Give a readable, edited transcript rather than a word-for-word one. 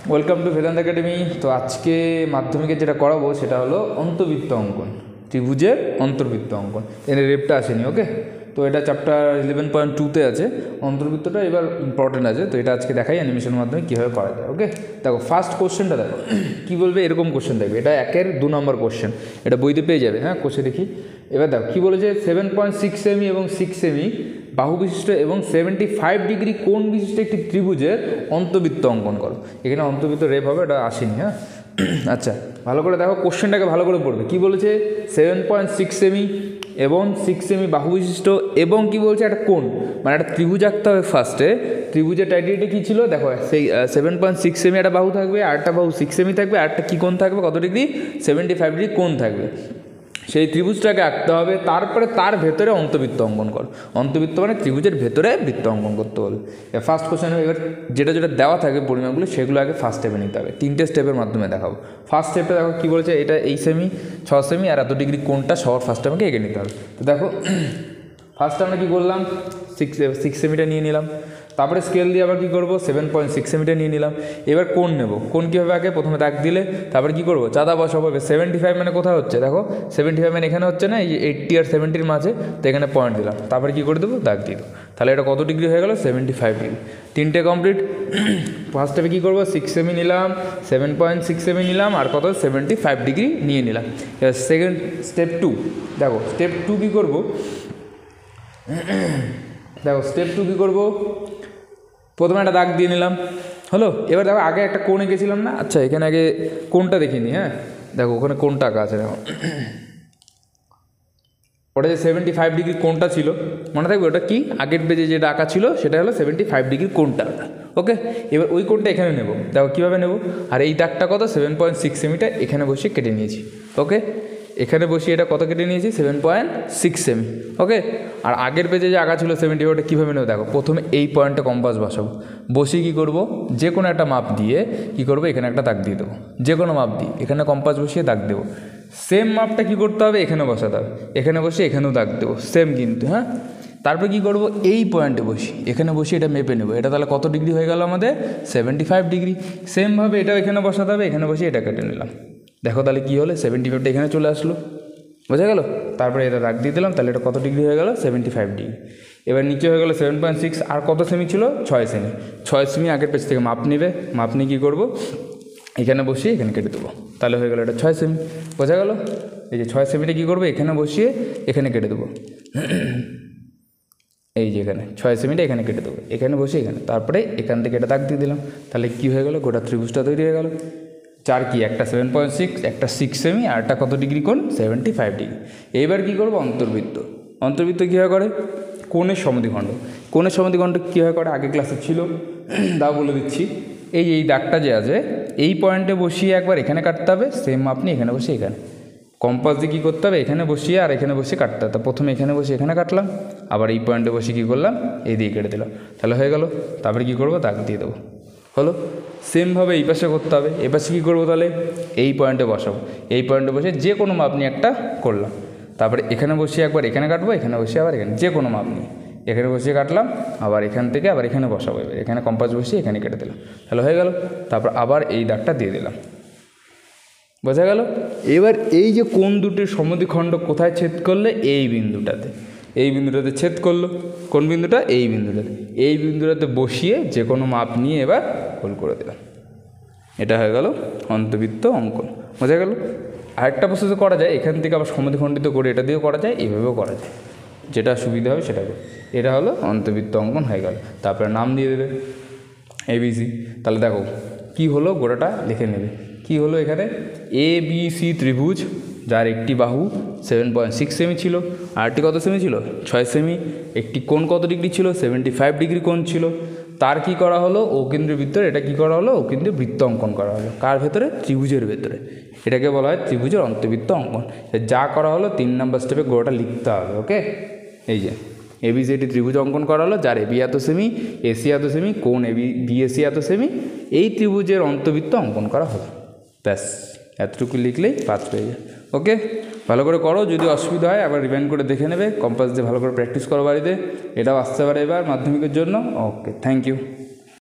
Welcome to Vedanta academy. তো আজকে মাধ্যমিকে যেটা করাবো সেটা হলো অন্তর্বৃত্ত অঙ্কন, ত্রিভুজের অন্তর্বৃত্ত অঙ্কন। এর রেপটা আসেনি, ওকে। তো এটা চ্যাপ্টার 11.2-তে আছে। অন্তর্বৃত্তটা এবার ইম্পর্টেন্ট আছে, তো এটা আজকে দেখাই অ্যানিমেশনের মাধ্যমে কীভাবে করা যায়। ওকে, দেখো ফার্স্ট কোশ্চেনটা দেখো কী বলবে, এরকম কোশ্চেন দেখবে। এটা 1-এর 2 নম্বর কোশ্চেন, এটা বইতে পেয়ে যাবে। হ্যাঁ, কোশ্চেন দেখি। এবার দেখো কী বলেছে, 7.6 সেমি এবং 6 সেমি বাহু বিশিষ্ট এবং 75 ডিগ্রি কোণ বিশিষ্ট একটি ত্রিভুজের অন্তর্বৃত্ত অঙ্কন করো। এখানে অন্তর্বৃত্ত রেপ হবে, এটা আসেনি। হ্যাঁ, আচ্ছা, ভালো করে দেখো কোশ্চেনটাকে, ভালো করে পড়বে। কী বলেছে, 7.6 সেমি এবং 6 সেমি বাহু বিশিষ্ট এবং কি বলছে একটা কোণ, মানে একটা ত্রিভুজ আঁকতে হবে ফার্স্টে। ত্রিভুজের টাইটেলটা কী ছিল দেখো, সেই 7.6 সেমি একটা বাহু থাকবে, আরেকটা বাহু 6 সেমি থাকবে, আরেকটা কী কোণ থাকবে, কত ডিগ্রি, 75 ডিগ্রি কোণ থাকবে। সেই ত্রিভুজটাকে আঁকতে হবে, তারপরে তার ভেতরে অন্তর্বৃত্ত অঙ্কন করো। অন্তর্বৃত্ত মানে ত্রিভুজের ভেতরে বৃত্ত অঙ্কন করতে হবে। ফার্স্ট কোশ্চেন, এবার যেটা যেটা দেওয়া থাকে পরিমাণগুলো, সেগুলো আগে ফার্স্ট স্টেপে নিতে হবে। 3টে স্টেপের মাধ্যমে দেখাবো। ফার্স্ট স্টেপটা দেখো কী বলেছে, এটা এই সেমি 6 সেমি আর এত ডিগ্রি কোণটা সবার ফার্স্ট আমাকে এঁকে নিতে হবে। তো দেখো ফার্স্টে আমরা কী করলাম, 6 সেমিটা নিয়ে নিলাম। তারপরে স্কেল দিয়ে আবার কী করবো, 7.6 সেমিটা নিয়ে নিলাম। এবার কোণ নেব, কোণ কীভাবে আগে, প্রথমে দাগ দিলে তারপরে কী করবো, চাঁদা বসাবো। 75 মানে কোথায় হচ্ছে দেখো, 75 মানে এখানে হচ্ছে না, এই 80 আর 70-র মাঝে, তো এখানে পয়েন্ট দিলাম। তারপরে কী করে দেবো, দাগ দিয়ে দেবো। তাহলে এটা কত ডিগ্রি হয়ে গেল, 75 ডিগ্রি। 3টে কমপ্লিট। ফার্স্ট স্টেপে কী করবো, 6 সেমি নিলাম, 7.6 সেমি নিলাম, আর কত, 75 ডিগ্রি নিয়ে নিলাম। এবার সেকেন্ড স্টেপ 2, দেখো স্টেপ 2 কী করবো, দেখো স্টেপ 2 কী করবো, প্রথমে একটা দাগ দিয়ে নিলাম, হলো। এবার দেখো আগে একটা কোণ এঁকেছিলাম না, আচ্ছা এখানে আগে কোণটা দেখিনি। হ্যাঁ, দেখো ওখানে কোণটা আঁকা আছে, দেখো ওটা যে 75 ডিগ্রি কোণটা ছিল, মনে থাকবে ওটা কি, আগের পেজে যেটা আঁকা ছিল সেটা হলো 75 ডিগ্রি কোণটা। ওকে, এবার ওই কোণটা এখানে নেব, দেখো কীভাবে নেব, আর এই দাগটা কত, 7.6 সেমিটা এখানে বসিয়ে কেটে নিয়েছি। ওকে, এখানে বসিয়ে এটা কত কেটে নিয়েছি, 7.6 সেমি। ওকে, আর আগের পেজে যে আঁকা ছিল 70, ওটা কীভাবে নেব দেখো, প্রথমে এই পয়েন্টে কম্পাস বসাবো, বসিয়ে কী করবো, যে কোনো একটা মাপ দিয়ে কী করবো, এখানে একটা দাগ দিয়ে দেবো, যে কোনো মাপ দিয়ে এখানে কম্পাস বসিয়ে দাগ দেবো। সেম মাপটা কী করতে হবে, এখানে বসাতে হবে, এখানে বসে এখানেও দাগ দেবো, সেম কিন্তু। হ্যাঁ, তারপরে কী করবো, এই পয়েন্টে বসি, এখানে বসে এটা মেপে নেবো, এটা তাহলে কত ডিগ্রি হয়ে গেল আমাদের, 75 ডিগ্রি। সেমভাবে এটাও এখানে বসাতে হবে, এখানে বসে এটা কেটে নিলাম। দেখো তাহলে কী হলো, 75টা এখানে চলে আসলো, বোঝা গেল। তারপরে এটা দাগ দিয়ে দিলাম, তাহলে এটা কত ডিগ্রি হয়ে গেল, 75 ডিগ্রি। এবার নিচে হয়ে গেলো 7.6, আর কত সেমি ছিল, 6 সেমি। 6 সেমি আগের পেজ থেকে মাপ নেবে, মাপ নিয়ে কী করবো, এখানে বসিয়ে এখানে কেটে দেবো, তাহলে হয়ে গেলো এটা 6 সেমি। বোঝা গেল, এই যে 6 সেমিটা কী করবো, এখানে বসিয়ে এখানে কেটে দেবো, এই যে এখানে 6 সেমিটা এখানে কেটে দেবো, এখানে বসে এখানে, তারপরে এখান থেকে এটা দাগ দিয়ে দিলাম। তাহলে কী হয়ে গেলো, গোটা ত্রিভুজটা তৈরি হয়ে গেল। চার কি, একটা 7.6, একটা 6 সেমি, আর একটা কত ডিগ্রি কোণ, 75 ডিগ্রি। এইবার কী করবো, অন্তর্বৃত্ত। অন্তর্বৃত্ত কীভাবে করে, কোণের সমদ্বিখণ্ড। কোণের সমদ্বিখণ্ড কীভাবে করে, আগে ক্লাসে ছিল, দাও বলে দিচ্ছি। এই দাগটা যে আছে, এই পয়েন্টে বসিয়ে একবার এখানে কাটতে হবে, সেম আপনি এখানে বসে এখানে কম্পাস দিয়ে কী করতে হবে, এখানে বসিয়ে আর এখানে বসে কাটতে হবে। প্রথমে এখানে বসে এখানে কাটলাম, আবার এই পয়েন্টে বসে কী করলাম, এই দিয়ে কেটে দিলাম, তাহলে হয়ে গেল। তারপরে কী করবো, দাগ দিয়ে দেবো, হলো। সেমভাবে এই পাশে করতে হবে। এই পাশে কী করবো, তাহলে এই পয়েন্টে বসাবো, এই পয়েন্টে বসে যে কোনো মাপ নিয়ে একটা করলাম, তারপরে এখানে বসিয়ে একবার এখানে কাটবো, এখানে বসিয়ে আবার এখানে, যে কোনো মাপ নিয়ে এখানে বসিয়ে কাটলাম, আবার এখান থেকে আবার এখানে বসাবো, এবার এখানে কম্পাস বসিয়ে এখানে কেটে দিলাম, তাহলে হয়ে গেল। তারপর আবার এই দাগটা দিয়ে দিলাম, বোঝা গেল। এবার এই যে কোণ দুটির সমদ্বিখণ্ড কোথায় ছেদ করলে, এই বিন্দুটাতে, এই বিন্দুটাতে ছেদ করলো। কোন বিন্দুটা, এই বিন্দুটাতে। এই বিন্দুটাতে বসিয়ে যে কোনো মাপ নিয়ে এবার গোল করে দিলাম, এটা হয়ে গেল অন্তর্বৃত্ত অঙ্কন। বোঝা গেল। আরেকটা প্রসেসে করা যায়, এখান থেকে আবার সমদ্বিখণ্ডিত করে এটা দিয়েও করা যায়, এইভাবেও করা যায়, যেটা সুবিধা হবে সেটা করে। এটা হলো অন্তর্বৃত্ত অঙ্কন হয়ে গেল। তারপরে নাম দিয়ে দেবে ABC। তাহলে দেখো কি হলো, গোড়াটা লিখে নেবে। কি হলো এখানে, ABC ত্রিভুজ, যার একটি বাহু 7.6 সেমি ছিল, আরেকটি কত সেমি ছিল, 6 সেমি। একটি কোণ কত ডিগ্রি ছিল, 75 ডিগ্রি কোণ ছিল। তার কি করা হলো, ও কেন্দ্রের ভিতরে এটা কি করা হলো, ও কেন্দ্রে বৃত্ত অঙ্কন করা হলো। কার ভেতরে, ত্রিভুজের ভেতরে। এটাকে বলা হয় ত্রিভুজের অন্তর্বৃত্ত অঙ্কন। যা করা হলো 3 নম্বর স্টেপে গোড়াটা লিখতে হবে। ওকে, এই যে ABCD ত্রিভুজ অঙ্কন করা হলো, যার AB এত সেমি, AC এত সেমি, কোণ BAC এত সেমি। এই ত্রিভুজের অন্তর্বৃত্ত অঙ্কন করা হলো। ব্যাস এতটুকু লিখলেই 5 পেয়ে যায়। ওকে, ভালো করে করো। যদি অসুবিধা হয় আবার রিভাইন্ড করে দেখে নেবে, কম্পাস দিয়ে ভালো করে প্র্যাকটিস করো বাড়িতে। এটাও আসতে পারে এবার মাধ্যমিকের জন্য। ওকে, থ্যাংক ইউ।